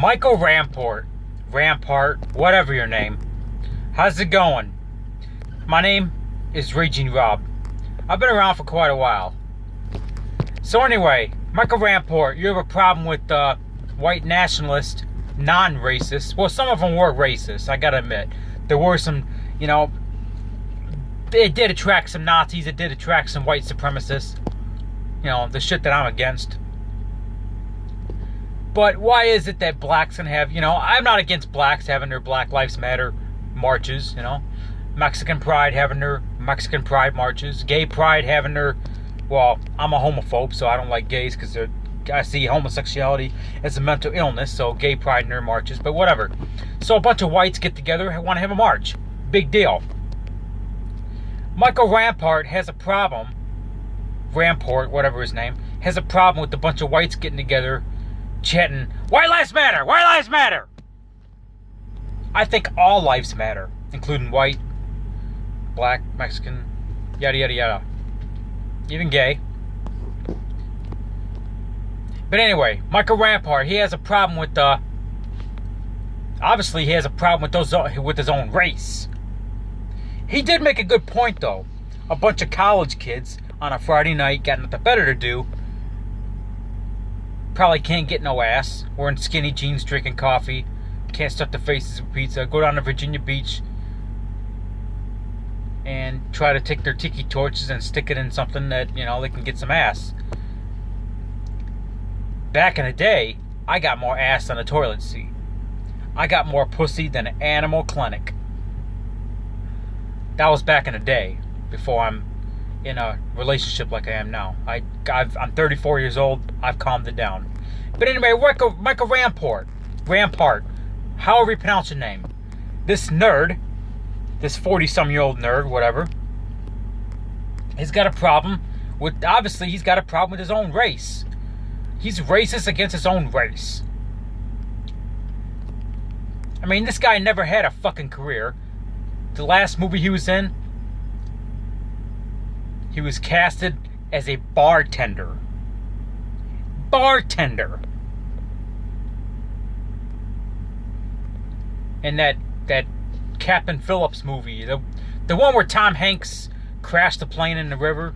Michael Rampart, whatever your name. How's it going? My name is Raging Rob. I've been around for quite a while. So anyway, Michael Rampart, you have a problem with white nationalist, non-racist. Well, some of them were racist, I gotta admit. There were some, it did attract some Nazis, it did attract some white supremacists. The shit that I'm against. But why is it that blacks can have, I'm not against blacks having their Black Lives Matter marches, Mexican Pride having their Mexican Pride marches, Gay Pride having their, well, I'm a homophobe, so I don't like gays because I see homosexuality as a mental illness, so Gay Pride in their marches, but whatever. So a bunch of whites get together and want to have a march. Big deal. Michael Rampart has a problem, whatever his name, has a problem with a bunch of whites getting together chanting, "White lives matter! White lives matter!" I think all lives matter, including white, black, Mexican, yada yada yada. Even gay. But anyway, Michael Rampart, he has a problem with obviously he has a problem with his own race. He did make a good point though. A bunch of college kids on a Friday night got nothing better to do. Probably can't get no ass. Wearing skinny jeans, drinking coffee. Can't stuff their faces with pizza. Go down to Virginia Beach and try to take their tiki torches and stick it in something that, they can get some ass. Back in the day, I got more ass than a toilet seat. I got more pussy than an animal clinic. That was back in the day, before I'm in a relationship like I am now. I'm 34 years old. I've calmed it down. But anyway, Michael Rampart, however you pronounce your name. This nerd, this 40-some-year-old nerd, whatever, he's got a problem with, obviously, he's got a problem with his own race. He's racist against his own race. I mean, this guy never had a fucking career. The last movie he was in, he was casted as a bartender. And that Captain Phillips movie, the one where Tom Hanks crashed the plane in the river,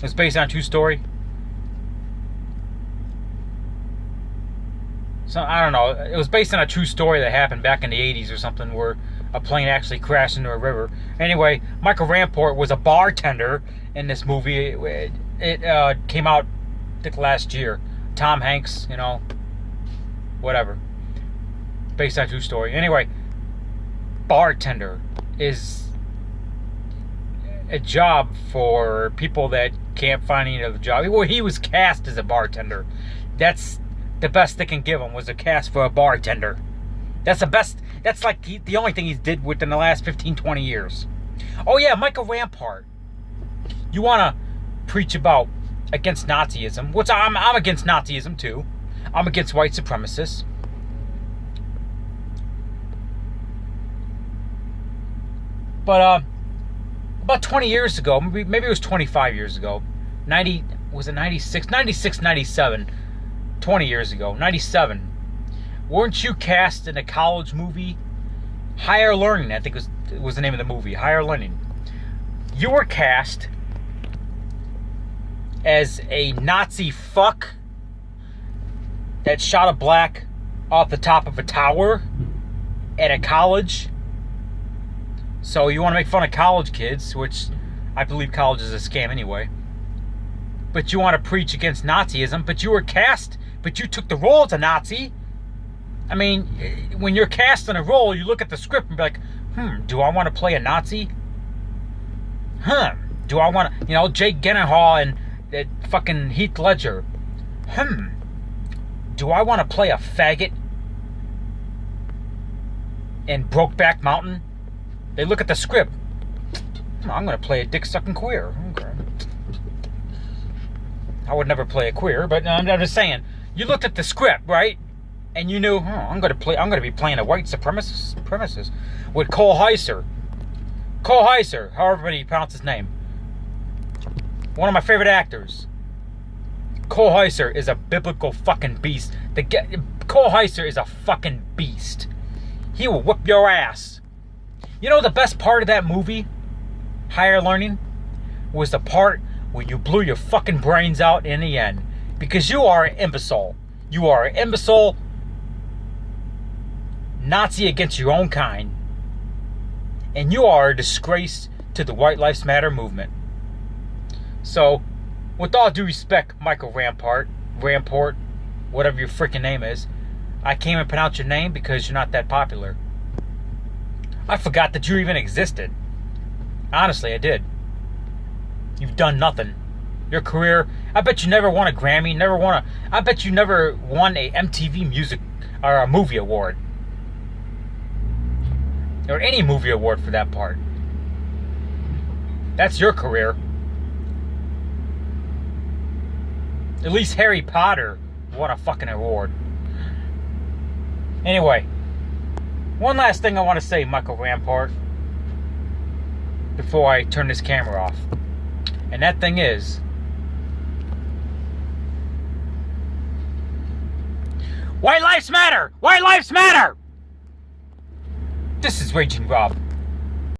was based on a true story. So I don't know. It was based on a true story that happened back in the 80s or something, where a plane actually crashed into a river. Anyway, Michael Rampart was a bartender in this movie. It came out, I think, last year. Tom Hanks, whatever. Based on a true story. Anyway, bartender is a job for people that can't find any other job. Well, he was cast as a bartender. That's the best they can give him, was a cast for a bartender. That's the best. That's like the only thing he's did within the last 15, 20 years. Oh yeah, Michael Rampart. You want to preach about against Nazism, which I'm against Nazism too. I'm against white supremacists. But about 20 years ago, maybe it was 25 years ago, 96, 97, 20 years ago, 97. Weren't you cast in a college movie? Higher Learning, I think was the name of the movie. Higher Learning. You were cast as a Nazi fuck that shot a black off the top of a tower at a college. So you want to make fun of college kids, which I believe college is a scam anyway. But you want to preach against Nazism, but you were cast, but you took the role as a Nazi. I mean, when you're cast in a role, you look at the script and be like, do I want to play a Nazi? Do I want to, Jake Gyllenhaal and fucking Heath Ledger. Do I want to play a faggot in Brokeback Mountain? They look at the script. I'm going to play a dick-sucking queer. Okay. I would never play a queer, but I'm just saying. You looked at the script, right? And you knew, I'm going to be playing a white supremacist with Cole Heiser. Cole Heiser, however you pronounce his name. One of my favorite actors. Cole Heiser is a biblical fucking beast. Cole Heiser is a fucking beast. He will whip your ass. You know the best part of that movie, Higher Learning, was the part where you blew your fucking brains out in the end. Because you are an imbecile. You are an imbecile Nazi against your own kind. And you are a disgrace to the White Lives Matter movement. So, with all due respect, Michael Rampart, whatever your freaking name is, I can't even pronounce your name because you're not that popular. I forgot that you even existed. Honestly, I did. You've done nothing. Your career, I bet you never won a Grammy, I bet you never won a MTV music or a movie award. Or any movie award for that part. That's your career. At least Harry Potter won a fucking award. Anyway, one last thing I want to say, Michael Rampart, before I turn this camera off. And that thing is, White Lives Matter! White Lives Matter! This is Raging Rob.